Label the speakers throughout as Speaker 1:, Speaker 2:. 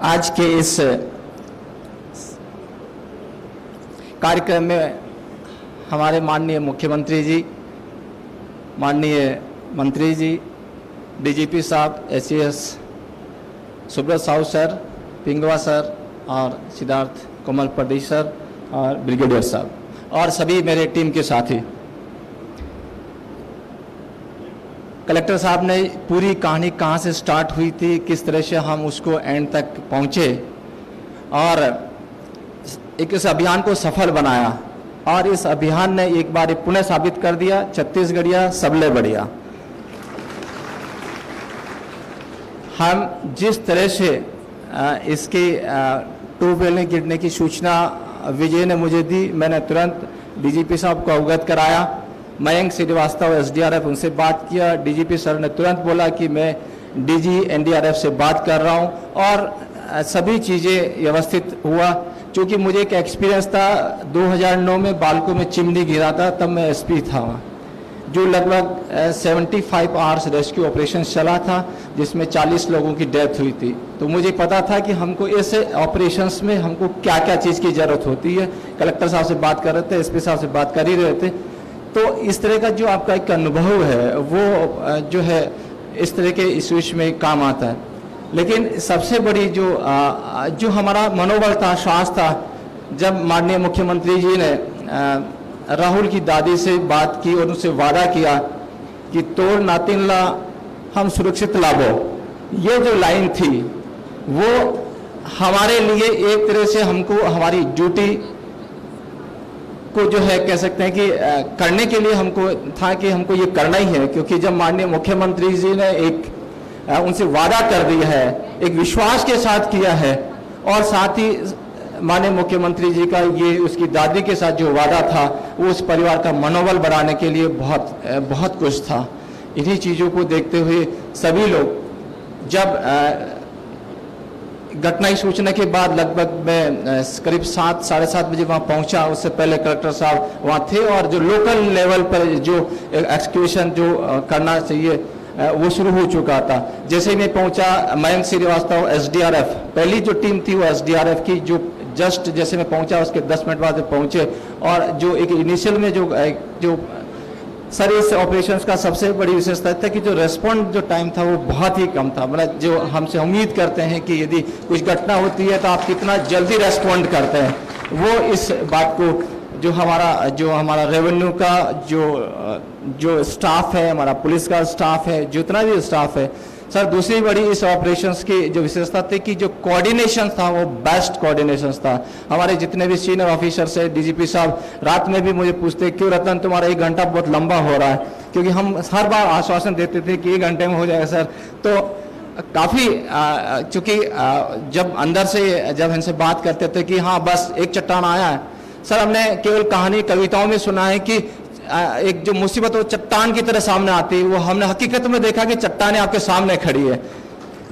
Speaker 1: आज के इस कार्यक्रम में हमारे माननीय मुख्यमंत्री जी, माननीय मंत्री जी, डीजीपी साहब, SES Subrat Sahu sir, पिंगवा sir और सिद्धार्थ कोमल पड्डी सर और ब्रिगेडियर साहब और सभी मेरे टीम के साथी। कलेक्टर साहब ने पूरी कहानी कहाँ से स्टार्ट हुई थी, किस तरह से हम उसको एंड तक पहुँचे और एक इस अभियान को सफल बनाया और इस अभियान ने एक बार पुनः साबित कर दिया, छत्तीसगढ़िया सबले बढ़िया। हम जिस तरह से इसके टू व्हीलर गिरने की सूचना विजय ने मुझे दी, मैंने तुरंत डीजीपी साहब को अवगत कराया। मयंक श्रीवास्तव एसडीआरएफ, उनसे बात किया। डीजीपी सर ने तुरंत बोला कि मैं डीजी एनडीआरएफ से बात कर रहा हूं और सभी चीज़ें व्यवस्थित हुआ। क्योंकि मुझे एक एक्सपीरियंस था, 2009 में बालको में चिमनी गिरा था, तब मैं एसपी था, जो लगभग 75 आवर्स रेस्क्यू ऑपरेशन चला था, जिसमें 40 लोगों की डेथ हुई थी। तो मुझे पता था कि हमको ऐसे ऑपरेशंस में हमको क्या क्या चीज़ की ज़रूरत होती है। कलेक्टर साहब से बात कर रहे थे, एसपी साहब से बात कर ही रहे थे। तो इस तरह का जो आपका एक अनुभव है वो जो है इस तरह के इश्यूज में काम आता है। लेकिन सबसे बड़ी जो हमारा मनोबल था, साहस था, जब माननीय मुख्यमंत्री जी ने राहुल की दादी से बात की और उनसे वादा किया कि तोड़ नातिन ला हम सुरक्षित लाभो, ये जो लाइन थी वो हमारे लिए एक तरह से हमको हमारी ड्यूटी को जो है कह सकते हैं कि करने के लिए हमको था कि हमको ये करना ही है। क्योंकि जब माननीय मुख्यमंत्री जी ने एक उनसे वादा कर दिया है, एक विश्वास के साथ किया है और साथ ही माननीय मुख्यमंत्री जी का ये उसकी दादी के साथ जो वादा था वो उस परिवार का मनोबल बढ़ाने के लिए बहुत कुछ था। इन्हीं चीज़ों को देखते हुए सभी लोग जब घटना की सूचना के बाद लगभग मैं करीब 7 साढ़े 7 बजे वहाँ पहुँचा। उससे पहले कलेक्टर साहब वहाँ थे और जो लोकल लेवल पर जो एक्सक्यूशन जो करना चाहिए वो शुरू हो चुका था। जैसे ही मैं पहुँचा, मयंक श्रीवास्तव एसडीआरएफ, पहली जो टीम थी वो एसडीआरएफ की, जो जस्ट जैसे मैं पहुँचा उसके 10 मिनट बाद पहुँचे और जो एक इनिशियल में जो सर इस ऑपरेशंस का सबसे बड़ी विशेषता था कि जो रेस्पॉन्ड जो टाइम था वो बहुत ही कम था। मतलब जो हमसे उम्मीद करते हैं कि यदि कुछ घटना होती है तो आप कितना जल्दी रेस्पॉन्ड करते हैं, वो इस बात को जो हमारा रेवेन्यू का जो स्टाफ है, हमारा पुलिस का स्टाफ है, जितना भी स्टाफ है सर। दूसरी बड़ी इस ऑपरेशंस की जो विशेषता थी कि जो कोऑर्डिनेशन था वो बेस्ट कोऑर्डिनेशन था। हमारे जितने भी सीनियर ऑफिसर्स है, डीजीपी साहब रात में भी मुझे पूछते क्यों रतन तुम्हारा 1 घंटा बहुत लंबा हो रहा है, क्योंकि हम हर बार आश्वासन देते थे कि 1 घंटे में हो जाएगा सर। तो काफ़ी चूँकि जब अंदर से जब इनसे बात करते थे कि हाँ बस एक चट्टान आया है, सर हमने केवल कहानी कविताओं में सुना है कि एक जो मुसीबत वो चट्टान की तरह सामने आती है, वो हमने हकीकत में देखा कि चट्टानें आपके सामने खड़ी है।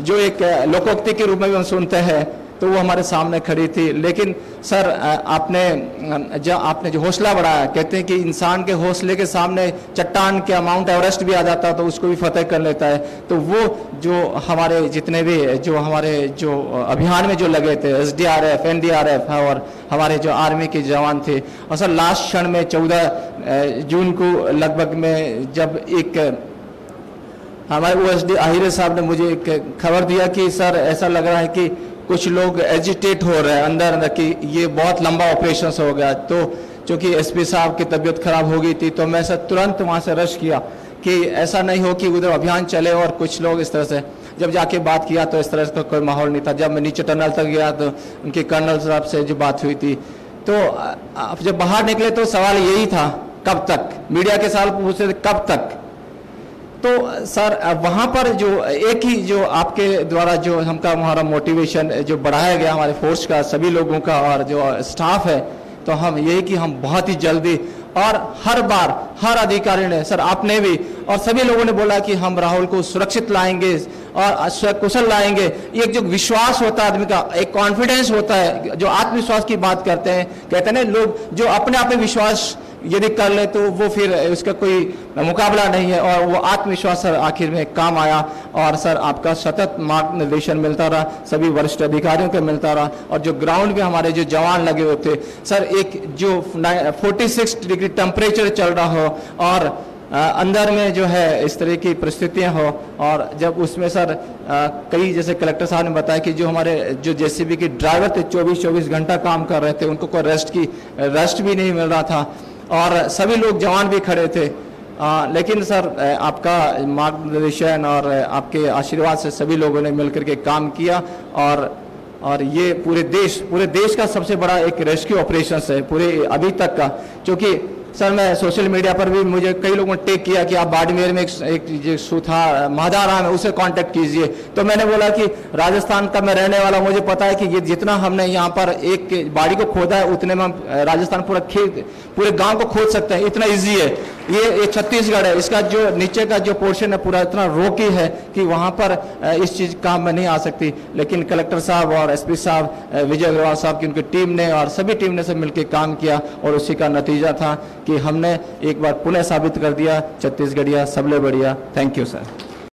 Speaker 1: जो एक लोकोक्ति के रूप में भी हम सुनते हैं तो वो हमारे सामने खड़ी थी। लेकिन सर आपने जो हौसला बढ़ाया, कहते हैं कि इंसान के हौसले के सामने चट्टान के माउंट एवरेस्ट भी आ जाता है तो उसको भी फतेह कर लेता है। तो वो जो हमारे जितने भी जो अभियान में जो लगे थे, एसडीआरएफ, एनडीआरएफ और हमारे जो आर्मी के जवान थे, और सर लास्ट क्षण में 14 जून को लगभग में जब एक हमारे ओएसडी आहिरे साहब ने मुझे एक खबर दिया कि सर ऐसा लग रहा है कि कुछ लोग एजिटेट हो रहे हैं अंदर कि ये बहुत लंबा ऑपरेशन हो गया। तो चूँकि एसपी साहब की तबीयत खराब हो गई थी तो मैं सर तुरंत वहाँ से रश किया कि ऐसा नहीं हो कि उधर अभियान चले और कुछ लोग इस तरह से। जब जाके बात किया तो इस तरह का कोई माहौल नहीं था। जब मैं नीचे टनल तक गया तो उनके कर्नल साहब से जो बात हुई थी, तो जब बाहर निकले तो सवाल यही था कब तक, मीडिया के सवाल पूछते थे कब तक। तो सर वहाँ पर जो एक ही जो आपके द्वारा जो हमका हमारा मोटिवेशन जो बढ़ाया गया हमारे फोर्स का, सभी लोगों का और जो स्टाफ है, तो हम यही कि हम बहुत ही जल्दी और हर बार हर अधिकारी ने, सर आपने भी और सभी लोगों ने बोला कि हम राहुल को सुरक्षित लाएंगे और कुशल लाएंगे। एक जो विश्वास होता है आदमी का, एक कॉन्फिडेंस होता है, जो आत्मविश्वास की बात करते हैं, कहते हैं ना लोग जो अपने आप में विश्वास यदि कर ले तो वो फिर उसका कोई मुकाबला नहीं है, और वो आत्मविश्वास सर आखिर में काम आया। और सर आपका सतत मार्गदर्शन मिलता रहा, सभी वरिष्ठ अधिकारियों को मिलता रहा, और जो ग्राउंड पे हमारे जो जवान लगे हुए थे सर, एक जो 46 डिग्री टेम्परेचर चल रहा हो और अंदर में जो है इस तरह की परिस्थितियां हो, और जब उसमें सर कई जैसे कलेक्टर साहब ने बताया कि जो हमारे जो जेसीबी के ड्राइवर थे 24 घंटा काम कर रहे थे, उनको कोई रेस्ट भी नहीं मिल रहा था, और सभी लोग जवान भी खड़े थे। लेकिन सर आपका मार्गदर्शन और आपके आशीर्वाद से सभी लोगों ने मिलकर के काम किया, और ये पूरे देश का सबसे बड़ा एक रेस्क्यू ऑपरेशन है पूरे अभी तक का। क्योंकि सर मैं सोशल मीडिया पर भी मुझे कई लोगों ने टेक किया कि आप बाड़मेर में एक जो सुथा महादाराम है उसे कांटेक्ट कीजिए, तो मैंने बोला कि राजस्थान का मैं रहने वाला, मुझे पता है कि ये जितना हमने यहाँ पर एक बाड़ी को खोदा है उतने में हम राजस्थान पूरे गांव को खोद सकते हैं, इतना इजी है। ये छत्तीसगढ़ है, इसका जो नीचे का जो पोर्शन है पूरा इतना रोकी है कि वहाँ पर इस चीज काम में नहीं आ सकती। लेकिन कलेक्टर साहब और एसपी साहब विजय अग्रवाल साहब की उनकी टीम ने और सभी टीम ने सब मिलकर काम किया, और उसी का नतीजा था कि हमने एक बार पुनः साबित कर दिया छत्तीसगढ़िया सबले बढ़िया। Thank you sir.